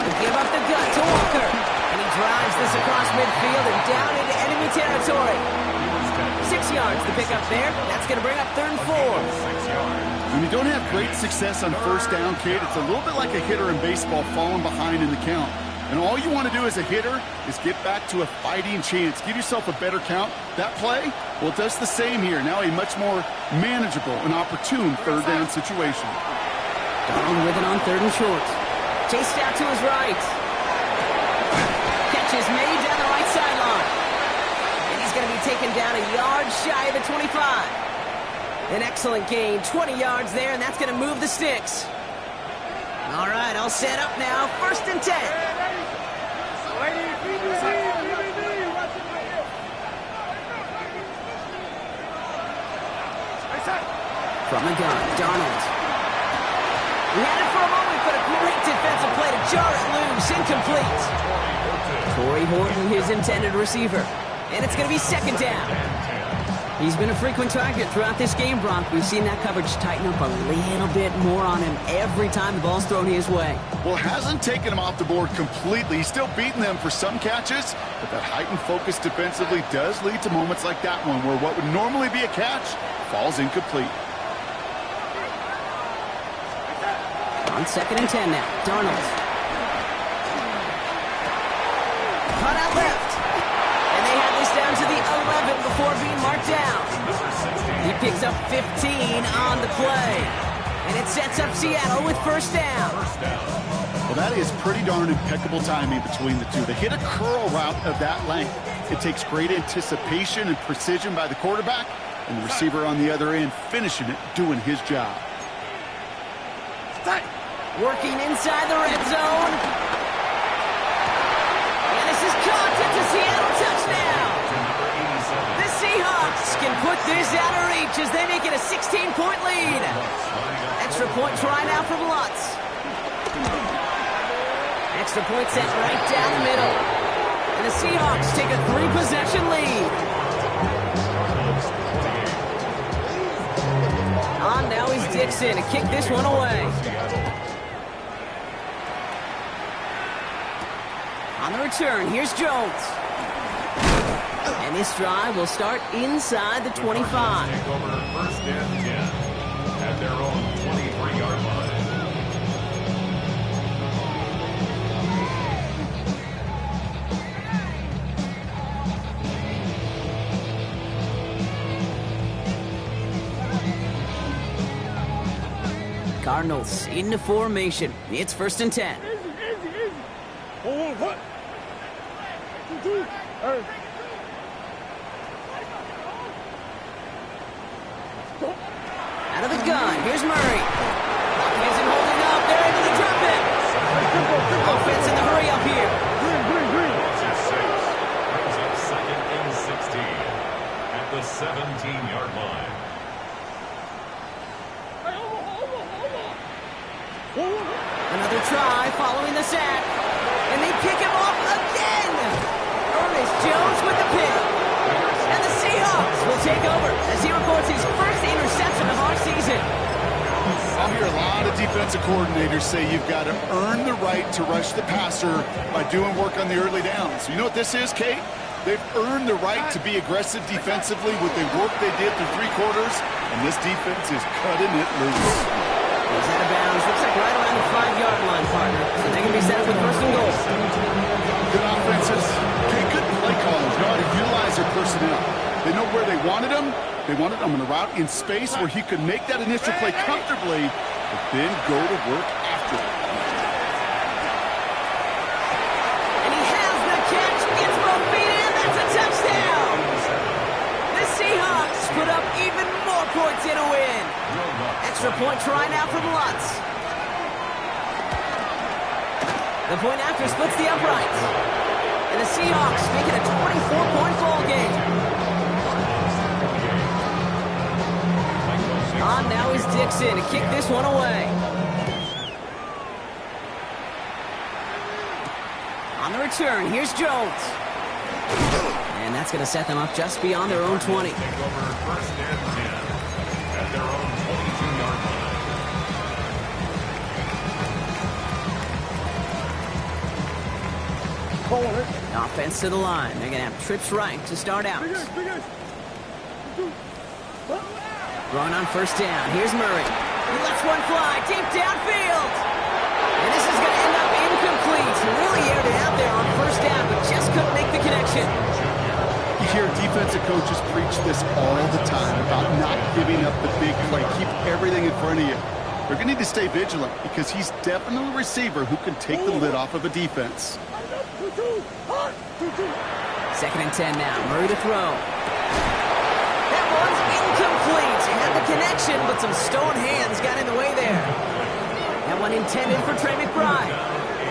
They give up the gut to Walker. And he drives this across midfield and down into enemy territory. 6 yards to pick up there. That's going to bring up 3rd and 4. 6 yards. When you don't have great success on 1st down, Kate, it's a little bit like a hitter in baseball falling behind in the count. And all you want to do as a hitter is get back to a fighting chance. Give yourself a better count. That play, well, it does the same here. Now a much more manageable and opportune 3rd down situation. Down with it on 3rd and short. Chased out to his right. Catch is made down the right sideline. And he's going to be taken down a yard shy of the 25. An excellent gain, 20 yards there, and that's going to move the sticks. All right, all set up now, 1st and 10. From the gun, Darnold. He had it for a moment, but a great defensive play to jar it loose, incomplete. Torrey Horton, his intended receiver. And it's going to be 2nd down. He's been a frequent target throughout this game, Bronk. We've seen that coverage tighten up a little bit more on him every time the ball's thrown his way. Well, hasn't taken him off the board completely. He's still beating them for some catches, but that heightened focus defensively does lead to moments like that one where what would normally be a catch falls incomplete. On 2nd and 10 now, Darnold. Cut out left. And they have this down to the 11 before being marked down. He picks up 15 on the play. And it sets up Seattle with 1st down. Well, that is pretty darn impeccable timing between the two. They hit a curl route of that length. It takes great anticipation and precision by the quarterback, and the receiver on the other end finishing it, doing his job. Working inside the red zone. And this is caught. It's a Seattle touchdown. put this out of reach as they make it a 16-point lead. Extra point try now from Lutz. Extra point sent right down the middle. And the Seahawks take a 3-possession lead. On now is Dixon to kick this one away. On the return, here's Jones. And this drive will start inside the 25. Take over first and 10 at their own 23-yard line. Cardinals into formation. It's first and 10. Easy. Oh, what? 2, 2. Out of the gun, here's Murray. He isn't holding up. They're able to drop it. Offense in the hurry up here. Green. Brings up second and 16 at the 17-yard line. Another try following the sack. And they pick him off again. Ernest Jones with the pick. And the Seahawks will take over as he records his first interception of our season. I hear a lot of defensive coordinators say you've got to earn the right to rush the passer by doing work on the early downs. You know what this is, Kate? They've earned the right to be aggressive defensively with the work they did through 3 quarters, and this defense is cutting it loose. He's out of bounds. Looks like right around the 5-yard line, partner. So they can be set up with first and goal. Good offenses. Good play callers know how to utilize their personnel. They know where they wanted him. They wanted him on a route in space where he could make that initial play comfortably, but then go to work after it. And he has the catch. Gets both feet in. That's a touchdown. The Seahawks put up even more points in a win. Extra point try now from Lutz. The point after splits the uprights. And the Seahawks make it a 24-point ball game. On now is Dixon to kick this one away. On the return, here's Jones. And that's going to set them up just beyond their own 20. Take over first and 10 at their own 22-yard line. Offense to the line. They're going to have trips right to start out. Throwing on first down. Here's Murray. He lets one fly deep downfield. And this is going to end up incomplete. He really aired it out there on first down, but just couldn't make the connection. You hear defensive coaches preach this all the time about not giving up the big play. Keep everything in front of you. They're going to need to stay vigilant because he's definitely a receiver who can take the lid off of a defense. Second and 10 now. Murray to throw. That one's incomplete. Had the connection, but some stone hands got in the way there. That one intended for Trey McBride.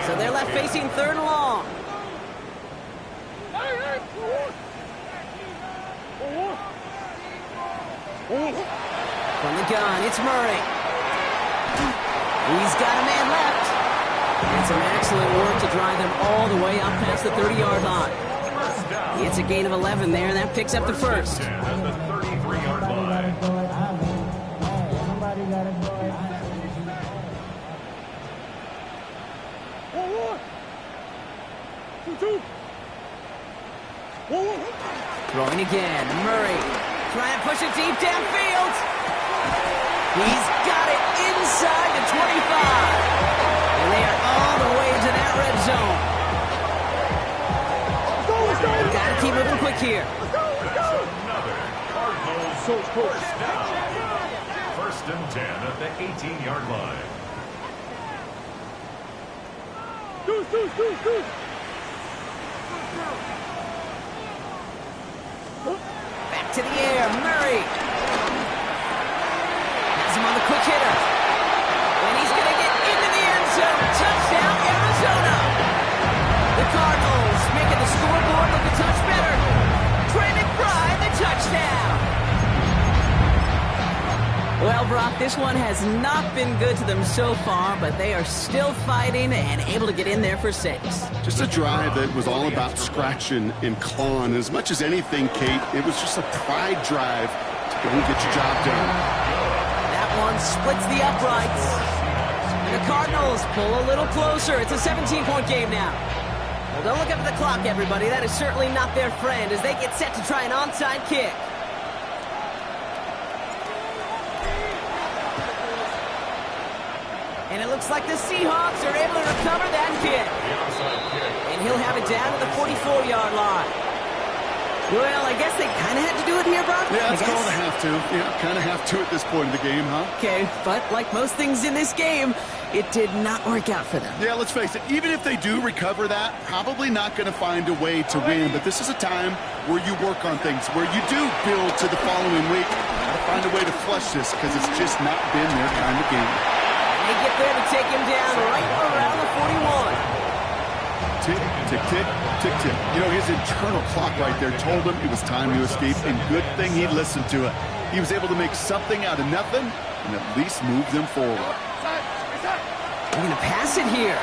So they're left facing third and long. From the gun, it's Murray. He's got a man left. And some excellent work to drive them all the way up past the 30-yard line. It's a gain of 11 there, and that picks up the first. At the 33-yard line. Throwing again, Murray. Trying to push it deep downfield. He's got it inside the 25. And they are all the way into that red zone. Got to keep moving quick here. Another Cardinals first down. First and 10 at the 18-yard line. Back to the air, Murray. Has him on the quick hitter. And he's going to get into the end zone. Touchdown, Arizona. The Cardinals making the scoreboard look a touch better. Trey McBride, the touchdown. Well, Brock, this one has not been good to them so far, but they are still fighting and able to get in there for 6. Just a drive that was all about scratching and clawing. As much as anything, Kate, it was just a pride drive to go and get your job done. That one splits the uprights. And the Cardinals pull a little closer. It's a 17-point game now. Well, don't look up at the clock, everybody. That is certainly not their friend as they get set to try an onside kick. And it looks like the Seahawks are able to recover that kick. And he'll have it down to the 44-yard line. Well, I guess they kind of had to do it here, Brock. Yeah, it's called a have to. Yeah, kind of have to at this point in the game, huh? Okay, but like most things in this game, it did not work out for them. Yeah, let's face it, even if they do recover that, probably not going to find a way to win. But this is a time where you work on things, where you do build to the following week. Got to find a way to flush this because it's just not been their kind of game. They get there to take him down right around the 41. Tick, tick, tick, tick, tick. You know, his internal clock right there told him it was time to escape, and good thing he listened to it. He was able to make something out of nothing and at least move them forward. They're going to pass it here.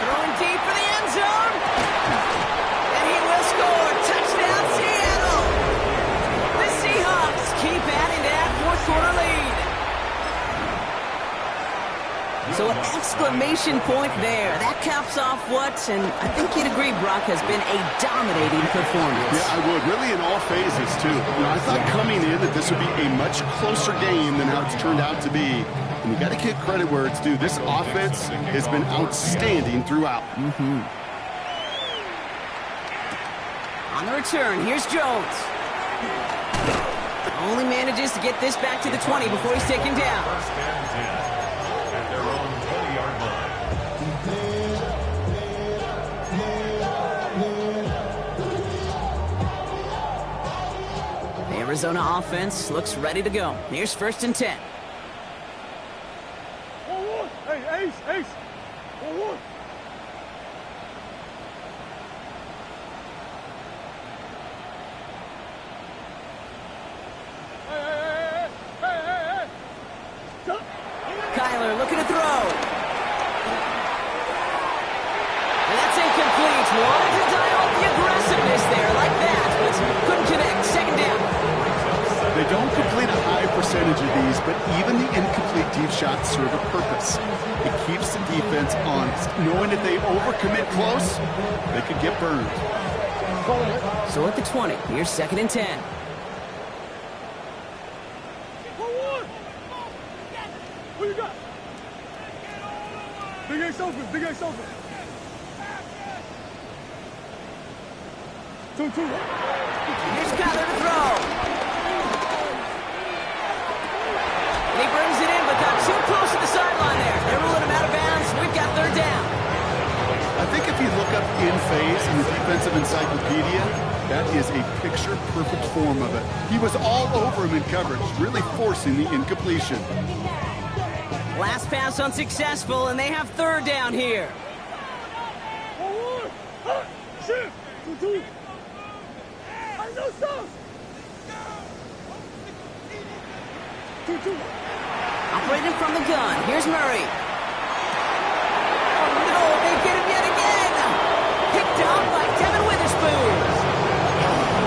Throwing deep for the end zone. And he will score. Touchdown, Seattle. The Seahawks keep adding to that fourth-quarter lead. So an exclamation point there. That caps off what, and I think you'd agree, Brock, has been a dominating performance. Yeah, I would. Really in all phases, too. You know, I thought coming in that this would be a much closer game than how it's turned out to be. And you got to give credit where it's due. This offense has been outstanding throughout. On the return, here's Jones. Only manages to get this back to the 20 before he's taken down. First and 10 at their own 20-yard line. The Arizona offense looks ready to go. Here's first and 10. Hey, Ace! Forward! Hey! Kyler looking to throw. And that's incomplete. Wanted to dial up the aggressiveness there like that, but couldn't connect. Second down. They don't complete a high percentage of these, but even the incomplete deep shots serve a purpose. It keeps the defense honest, knowing if they overcommit close, they could get burned. So at the 20, here's second and 10. Forward! What you got? Big Ace open! 2-2. Here's Kyler to throw. And he brings it in, but got too close to the sideline there. They're ruling him out of bounds. We've got third down. I think if you look up in phase in the defensive encyclopedia, that is a picture-perfect form of it. He was all over him in coverage, really forcing the incompletion. Last pass unsuccessful, and they have third down here. Forward! Shift! 2-2. I know so! 2-2. Operating from the gun. Here's Murray. Oh, no, they get him yet again. Picked off by Devin Witherspoon.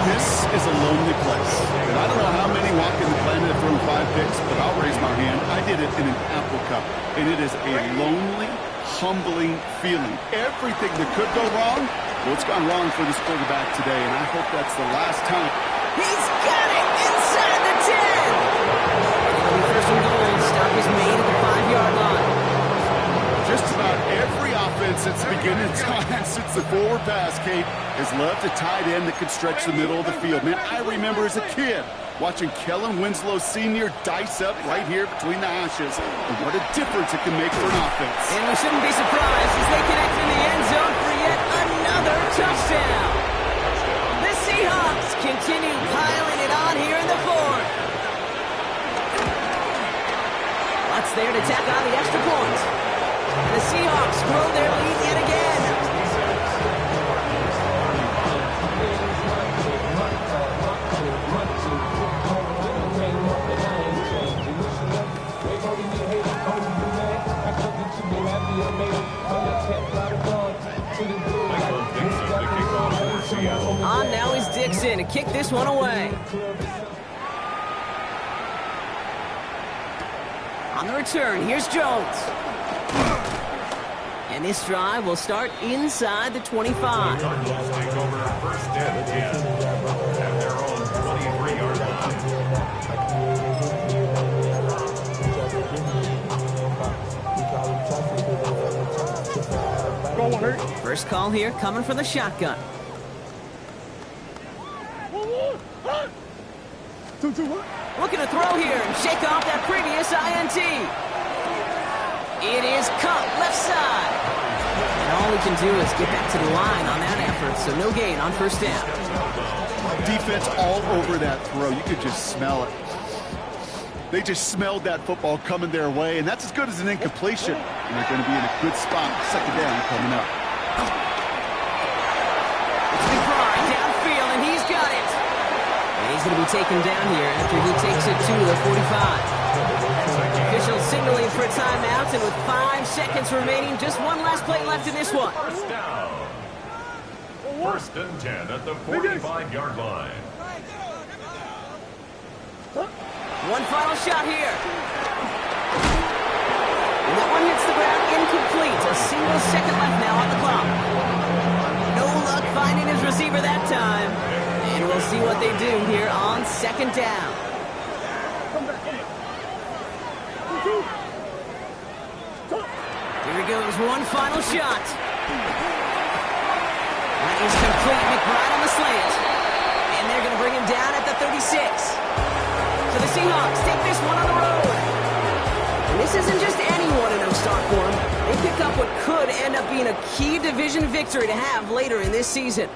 This is a lonely place. And I don't know how many walk in the planet have thrown 5 picks, but I'll raise my hand. I did it in an Apple Cup, and it is a lonely, humbling feeling. Everything that could go wrong, well, it's gone wrong for this quarterback today, and I hope that's the last time. He's got it inside the 10. It'll be first and goal. Stop is made at the 5-yard line. Just about every offense that's beginning time since the forward pass, Kate, has loved a tight end that could stretch the middle of the field. Man, I remember as a kid watching Kellen Winslow Sr. dice up right here between the hashes. And what a difference it can make for an offense. And we shouldn't be surprised as they connect in the end zone for yet another touchdown. The Seahawks continue piling it on here in the fourth. What's there to tack on the extra point? The Seahawks grow their lead yet again. Michael Dixon to kick off for Seattle. On now is Dixon to kick this one away. On the return, here's Jones. And this drive will start inside the 25. The Cardinals take over first and 10 at their own 23-yard line. First call here coming from the shotgun. Looking to throw here and shake off that previous INT. It is caught left side. And all we can do is get back to the line on that effort, so no gain on first down. Defense all over that throw. You could just smell it. They just smelled that football coming their way, and that's as good as an incompletion. And they're going to be in a good spot. Second down coming up. It's McBride downfield, and he's got it. And he's going to be taken down here after he takes it to the 45. Officials signaling for a timeout, and with 5 seconds remaining, just one last play left in this one. First down. First and 10 at the 45-yard line. One final shot here. And that one hits the ground incomplete. A single second left now on the clock. No luck finding his receiver that time. And we'll see what they do here on second down. Here he goes, one final shot. That is complete. McBride on the slant. And they're going to bring him down at the 36. So the Seahawks take this one on the road. And this isn't just any 1-0 start for them. They pick up what could end up being a key division victory to have later in this season.